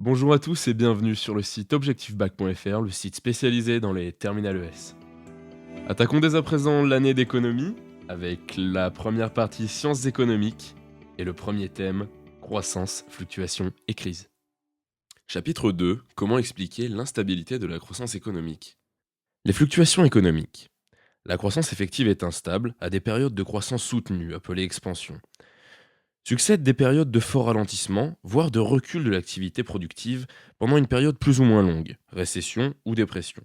Bonjour à tous et bienvenue sur le site objectifbac.fr, le site spécialisé dans les terminales ES. Attaquons dès à présent l'année d'économie avec la première partie sciences économiques et le premier thème croissance, fluctuation et crise. Chapitre 2. Comment expliquer l'instabilité de la croissance économique? Les fluctuations économiques. La croissance effective est instable à des périodes de croissance soutenue, appelées expansion. Succèdent des périodes de fort ralentissement, voire de recul de l'activité productive pendant une période plus ou moins longue, récession ou dépression.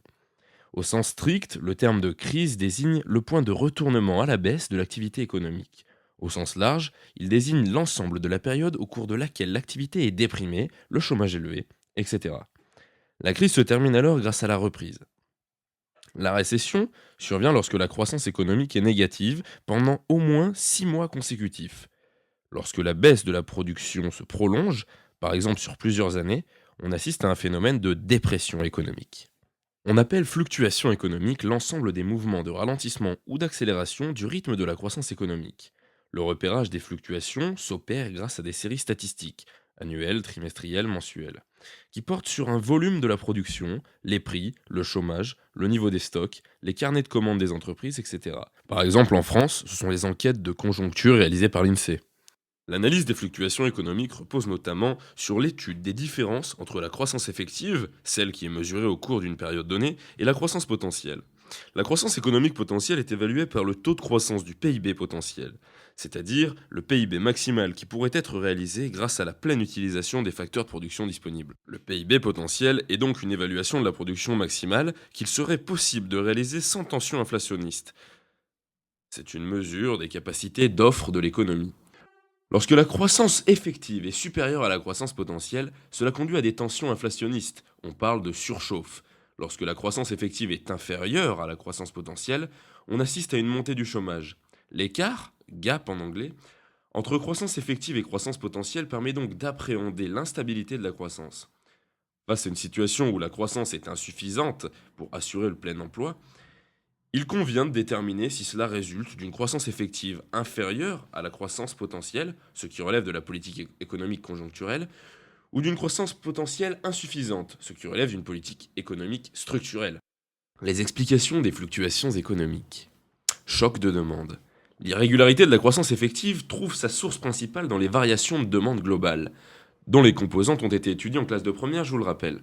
Au sens strict, le terme de crise désigne le point de retournement à la baisse de l'activité économique. Au sens large, il désigne l'ensemble de la période au cours de laquelle l'activité est déprimée, le chômage élevé, etc. La crise se termine alors grâce à la reprise. La récession survient lorsque la croissance économique est négative pendant au moins 6 mois consécutifs. Lorsque la baisse de la production se prolonge, par exemple sur plusieurs années, on assiste à un phénomène de dépression économique. On appelle fluctuation économique l'ensemble des mouvements de ralentissement ou d'accélération du rythme de la croissance économique. Le repérage des fluctuations s'opère grâce à des séries statistiques, annuelles, trimestrielles, mensuelles, qui portent sur un volume de la production, les prix, le chômage, le niveau des stocks, les carnets de commandes des entreprises, etc. Par exemple, en France, ce sont les enquêtes de conjoncture réalisées par l'INSEE. L'analyse des fluctuations économiques repose notamment sur l'étude des différences entre la croissance effective, celle qui est mesurée au cours d'une période donnée, et la croissance potentielle. La croissance économique potentielle est évaluée par le taux de croissance du PIB potentiel, c'est-à-dire le PIB maximal qui pourrait être réalisé grâce à la pleine utilisation des facteurs de production disponibles. Le PIB potentiel est donc une évaluation de la production maximale qu'il serait possible de réaliser sans tension inflationniste. C'est une mesure des capacités d'offre de l'économie. Lorsque la croissance effective est supérieure à la croissance potentielle, cela conduit à des tensions inflationnistes. On parle de surchauffe. Lorsque la croissance effective est inférieure à la croissance potentielle, on assiste à une montée du chômage. L'écart, gap en anglais, entre croissance effective et croissance potentielle permet donc d'appréhender l'instabilité de la croissance. Face à une situation où la croissance est insuffisante pour assurer le plein emploi, il convient de déterminer si cela résulte d'une croissance effective inférieure à la croissance potentielle, ce qui relève de la politique économique conjoncturelle, ou d'une croissance potentielle insuffisante, ce qui relève d'une politique économique structurelle. Les explications des fluctuations économiques. Choc de demande. L'irrégularité de la croissance effective trouve sa source principale dans les variations de demande globale, dont les composantes ont été étudiées en classe de première, je vous le rappelle.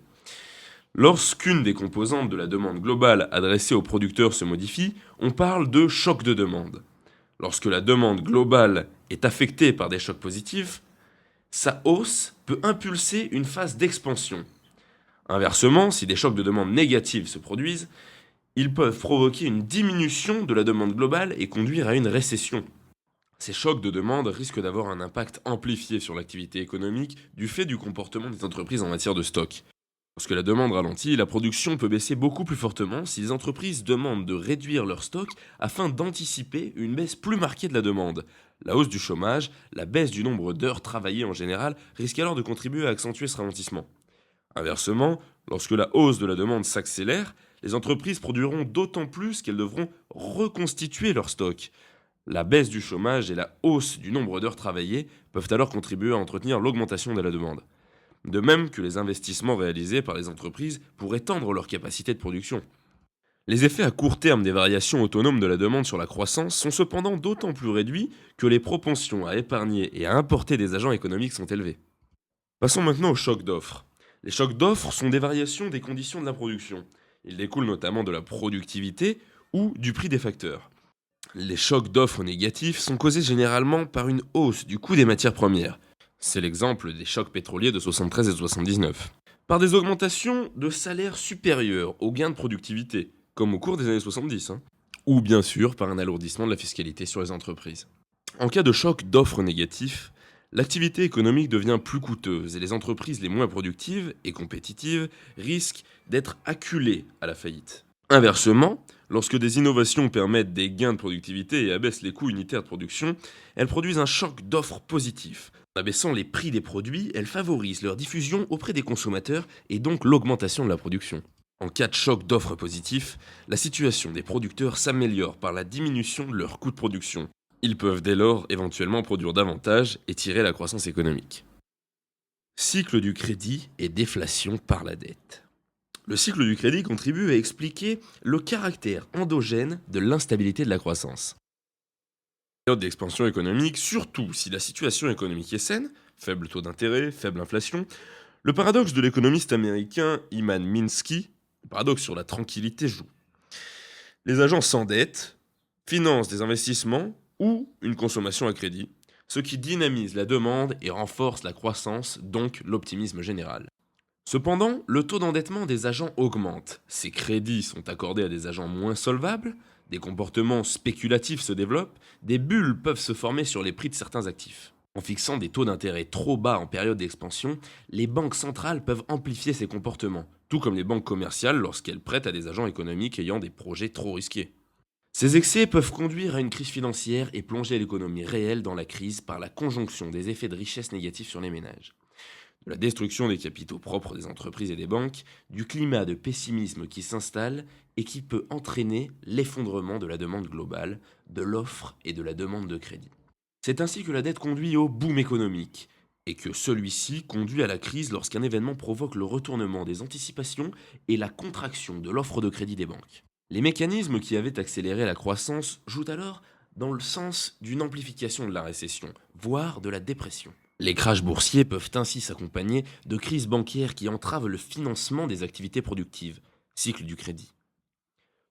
Lorsqu'une des composantes de la demande globale adressée aux producteurs se modifie, on parle de choc de demande. Lorsque la demande globale est affectée par des chocs positifs, sa hausse peut impulser une phase d'expansion. Inversement, si des chocs de demande négatifs se produisent, ils peuvent provoquer une diminution de la demande globale et conduire à une récession. Ces chocs de demande risquent d'avoir un impact amplifié sur l'activité économique du fait du comportement des entreprises en matière de stock. Lorsque la demande ralentit, la production peut baisser beaucoup plus fortement si les entreprises demandent de réduire leur stock afin d'anticiper une baisse plus marquée de la demande. La hausse du chômage, la baisse du nombre d'heures travaillées en général, risquent alors de contribuer à accentuer ce ralentissement. Inversement, lorsque la hausse de la demande s'accélère, les entreprises produiront d'autant plus qu'elles devront reconstituer leur stock. La baisse du chômage et la hausse du nombre d'heures travaillées peuvent alors contribuer à entretenir l'augmentation de la demande. De même que les investissements réalisés par les entreprises pour étendre leur capacité de production. Les effets à court terme des variations autonomes de la demande sur la croissance sont cependant d'autant plus réduits que les propensions à épargner et à importer des agents économiques sont élevées. Passons maintenant aux chocs d'offres. Les chocs d'offres sont des variations des conditions de la production. Ils découlent notamment de la productivité ou du prix des facteurs. Les chocs d'offres négatifs sont causés généralement par une hausse du coût des matières premières. C'est l'exemple des chocs pétroliers de 73 et 79. Par des augmentations de salaires supérieurs aux gains de productivité, comme au cours des années 70, ou bien sûr par un alourdissement de la fiscalité sur les entreprises. En cas de choc d'offres négatifs, l'activité économique devient plus coûteuse et les entreprises les moins productives et compétitives risquent d'être acculées à la faillite. Inversement, lorsque des innovations permettent des gains de productivité et abaissent les coûts unitaires de production, elles produisent un choc d'offres positif. En abaissant les prix des produits, elles favorisent leur diffusion auprès des consommateurs et donc l'augmentation de la production. En cas de choc d'offres positif, la situation des producteurs s'améliore par la diminution de leurs coûts de production. Ils peuvent dès lors éventuellement produire davantage et tirer la croissance économique. Cycle du crédit et déflation par la dette. Le cycle du crédit contribue à expliquer le caractère endogène de l'instabilité de la croissance. Période d'expansion économique, surtout si la situation économique est saine, faible taux d'intérêt, faible inflation, le paradoxe de l'économiste américain Hyman Minsky, le paradoxe sur la tranquillité joue. Les agents s'endettent, financent des investissements ou une consommation à crédit, ce qui dynamise la demande et renforce la croissance, donc l'optimisme général. Cependant, le taux d'endettement des agents augmente. Ces crédits sont accordés à des agents moins solvables, des comportements spéculatifs se développent, des bulles peuvent se former sur les prix de certains actifs. En fixant des taux d'intérêt trop bas en période d'expansion, les banques centrales peuvent amplifier ces comportements, tout comme les banques commerciales lorsqu'elles prêtent à des agents économiques ayant des projets trop risqués. Ces excès peuvent conduire à une crise financière et plonger l'économie réelle dans la crise par la conjonction des effets de richesse négatifs sur les ménages, de la destruction des capitaux propres des entreprises et des banques, du climat de pessimisme qui s'installe et qui peut entraîner l'effondrement de la demande globale, de l'offre et de la demande de crédit. C'est ainsi que la dette conduit au boom économique, et que celui-ci conduit à la crise lorsqu'un événement provoque le retournement des anticipations et la contraction de l'offre de crédit des banques. Les mécanismes qui avaient accéléré la croissance jouent alors dans le sens d'une amplification de la récession, voire de la dépression. Les crashs boursiers peuvent ainsi s'accompagner de crises bancaires qui entravent le financement des activités productives, cycle du crédit.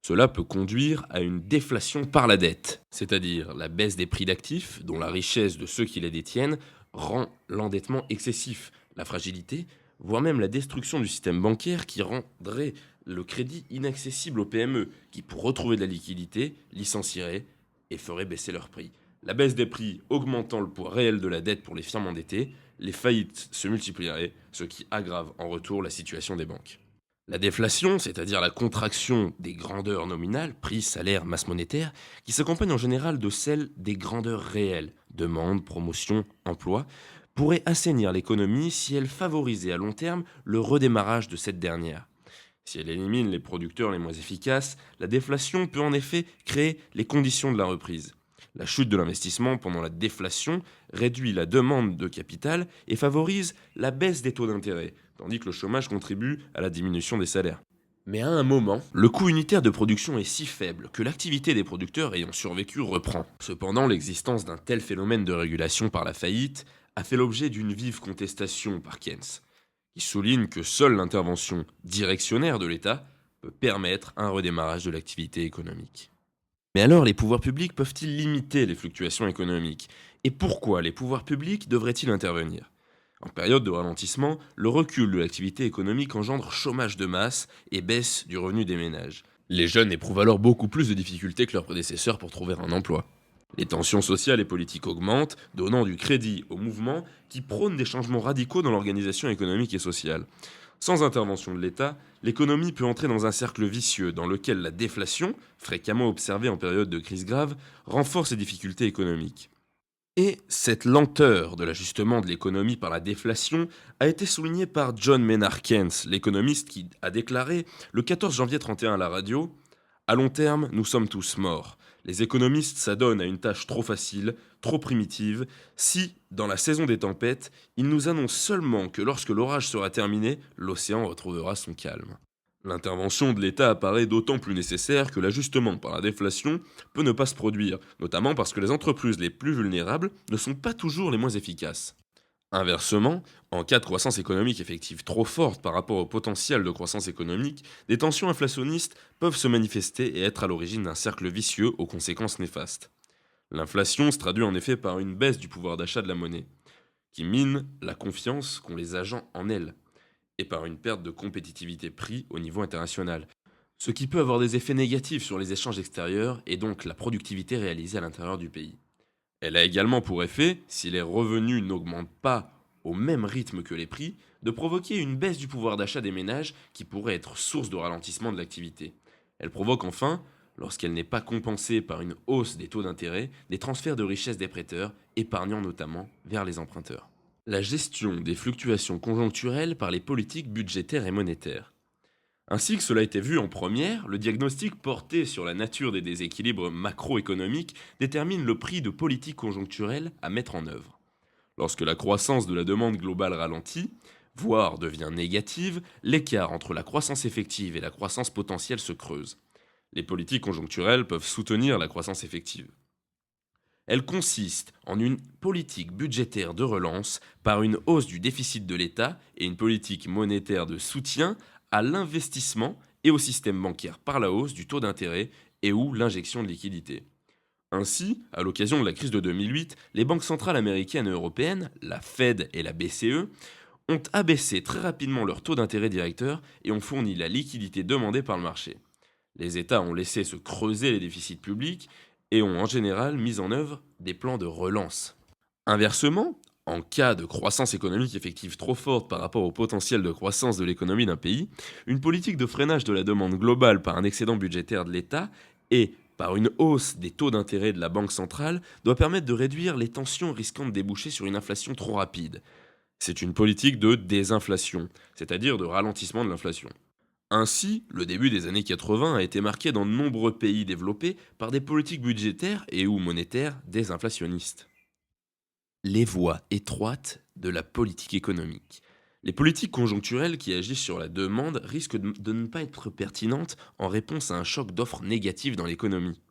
Cela peut conduire à une déflation par la dette, c'est-à-dire la baisse des prix d'actifs dont la richesse de ceux qui les détiennent rend l'endettement excessif, la fragilité, voire même la destruction du système bancaire qui rendrait le crédit inaccessible aux PME, qui pour retrouver de la liquidité licencieraient et feraient baisser leurs prix. La baisse des prix augmentant le poids réel de la dette pour les firmes endettées, les faillites se multiplieraient, ce qui aggrave en retour la situation des banques. La déflation, c'est-à-dire la contraction des grandeurs nominales, prix, salaire, masse monétaire, qui s'accompagne en général de celle des grandeurs réelles, demande, promotion, emploi, pourrait assainir l'économie si elle favorisait à long terme le redémarrage de cette dernière. Si elle élimine les producteurs les moins efficaces, la déflation peut en effet créer les conditions de la reprise. La chute de l'investissement pendant la déflation réduit la demande de capital et favorise la baisse des taux d'intérêt, tandis que le chômage contribue à la diminution des salaires. Mais à un moment, le coût unitaire de production est si faible que l'activité des producteurs ayant survécu reprend. Cependant, l'existence d'un tel phénomène de régulation par la faillite a fait l'objet d'une vive contestation par Keynes, qui souligne que seule l'intervention directionnaire de l'État peut permettre un redémarrage de l'activité économique. Mais alors, les pouvoirs publics peuvent-ils limiter les fluctuations économiques? Et pourquoi les pouvoirs publics devraient-ils intervenir? En période de ralentissement, le recul de l'activité économique engendre chômage de masse et baisse du revenu des ménages. Les jeunes éprouvent alors beaucoup plus de difficultés que leurs prédécesseurs pour trouver un emploi. Les tensions sociales et politiques augmentent, donnant du crédit aux mouvements qui prônent des changements radicaux dans l'organisation économique et sociale. Sans intervention de l'État, l'économie peut entrer dans un cercle vicieux dans lequel la déflation, fréquemment observée en période de crise grave, renforce les difficultés économiques. Et cette lenteur de l'ajustement de l'économie par la déflation a été soulignée par John Maynard Keynes, l'économiste qui a déclaré le 14 janvier 31 à la radio « À long terme, nous sommes tous morts. Les économistes s'adonnent à une tâche trop facile, trop primitive, si, dans la saison des tempêtes, ils nous annoncent seulement que lorsque l'orage sera terminé, l'océan retrouvera son calme. » L'intervention de l'État apparaît d'autant plus nécessaire que l'ajustement par la déflation peut ne pas se produire, notamment parce que les entreprises les plus vulnérables ne sont pas toujours les moins efficaces. Inversement, en cas de croissance économique effective trop forte par rapport au potentiel de croissance économique, des tensions inflationnistes peuvent se manifester et être à l'origine d'un cercle vicieux aux conséquences néfastes. L'inflation se traduit en effet par une baisse du pouvoir d'achat de la monnaie, qui mine la confiance qu'ont les agents en elle, et par une perte de compétitivité prix au niveau international, ce qui peut avoir des effets négatifs sur les échanges extérieurs et donc la productivité réalisée à l'intérieur du pays. Elle a également pour effet, si les revenus n'augmentent pas au même rythme que les prix, de provoquer une baisse du pouvoir d'achat des ménages qui pourrait être source de ralentissement de l'activité. Elle provoque enfin, lorsqu'elle n'est pas compensée par une hausse des taux d'intérêt, des transferts de richesse des prêteurs, épargnant notamment vers les emprunteurs. La gestion des fluctuations conjoncturelles par les politiques budgétaires et monétaires. Ainsi que cela a été vu en première, le diagnostic porté sur la nature des déséquilibres macroéconomiques détermine le prix de politiques conjoncturelles à mettre en œuvre. Lorsque la croissance de la demande globale ralentit, voire devient négative, l'écart entre la croissance effective et la croissance potentielle se creuse. Les politiques conjoncturelles peuvent soutenir la croissance effective. Elle consiste en une politique budgétaire de relance par une hausse du déficit de l'État et une politique monétaire de soutien à l'investissement et au système bancaire par la hausse du taux d'intérêt et ou l'injection de liquidités. Ainsi, à l'occasion de la crise de 2008, les banques centrales américaines et européennes, la Fed et la BCE, ont abaissé très rapidement leur taux d'intérêt directeur et ont fourni la liquidité demandée par le marché. Les États ont laissé se creuser les déficits publics et ont en général mis en œuvre des plans de relance. Inversement, en cas de croissance économique effective trop forte par rapport au potentiel de croissance de l'économie d'un pays, une politique de freinage de la demande globale par un excédent budgétaire de l'État et par une hausse des taux d'intérêt de la Banque centrale doit permettre de réduire les tensions risquant de déboucher sur une inflation trop rapide. C'est une politique de désinflation, c'est-à-dire de ralentissement de l'inflation. Ainsi, le début des années 80 a été marqué dans de nombreux pays développés par des politiques budgétaires et ou monétaires désinflationnistes. Les voies étroites de la politique économique. Les politiques conjoncturelles qui agissent sur la demande risquent de ne pas être pertinentes en réponse à un choc d'offres négatives dans l'économie.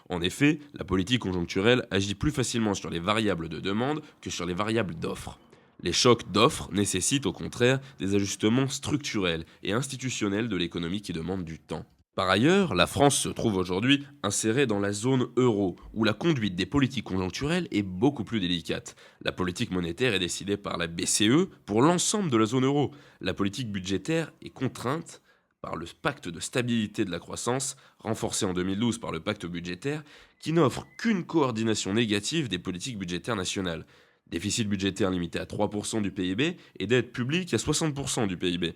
En effet, la politique conjoncturelle agit plus facilement sur les variables de demande que sur les variables d'offres. Les chocs d'offres nécessitent au contraire des ajustements structurels et institutionnels de l'économie qui demandent du temps. Par ailleurs, la France se trouve aujourd'hui insérée dans la zone euro, où la conduite des politiques conjoncturelles est beaucoup plus délicate. La politique monétaire est décidée par la BCE pour l'ensemble de la zone euro. La politique budgétaire est contrainte par le pacte de stabilité de la croissance, renforcé en 2012 par le pacte budgétaire, qui n'offre qu'une coordination négative des politiques budgétaires nationales. Déficit budgétaire limité à 3% du PIB et dette publique à 60% du PIB.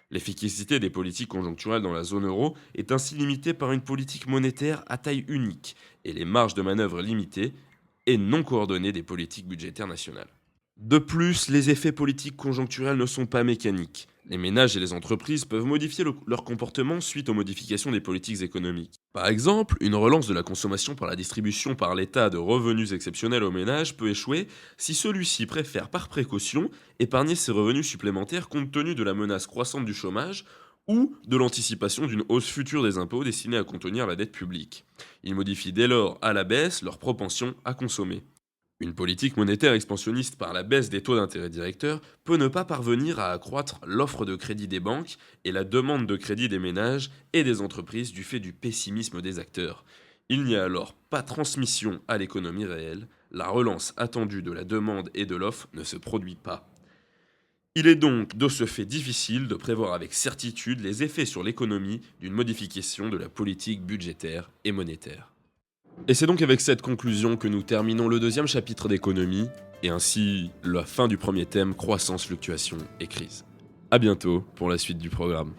L'efficacité des politiques conjoncturelles dans la zone euro est ainsi limitée par une politique monétaire à taille unique et les marges de manœuvre limitées et non coordonnées des politiques budgétaires nationales. De plus, les effets politiques conjoncturels ne sont pas mécaniques. Les ménages et les entreprises peuvent modifier leur comportement suite aux modifications des politiques économiques. Par exemple, une relance de la consommation par la distribution par l'État de revenus exceptionnels aux ménages peut échouer si celui-ci préfère par précaution épargner ses revenus supplémentaires compte tenu de la menace croissante du chômage ou de l'anticipation d'une hausse future des impôts destinée à contenir la dette publique. Ils modifient dès lors à la baisse leur propension à consommer. Une politique monétaire expansionniste par la baisse des taux d'intérêt directeurs peut ne pas parvenir à accroître l'offre de crédit des banques et la demande de crédit des ménages et des entreprises du fait du pessimisme des acteurs. Il n'y a alors pas transmission à l'économie réelle, la relance attendue de la demande et de l'offre ne se produit pas. Il est donc de ce fait difficile de prévoir avec certitude les effets sur l'économie d'une modification de la politique budgétaire et monétaire. Et c'est donc avec cette conclusion que nous terminons le deuxième chapitre d'économie, et ainsi la fin du premier thème croissance, fluctuation et crise. A bientôt pour la suite du programme.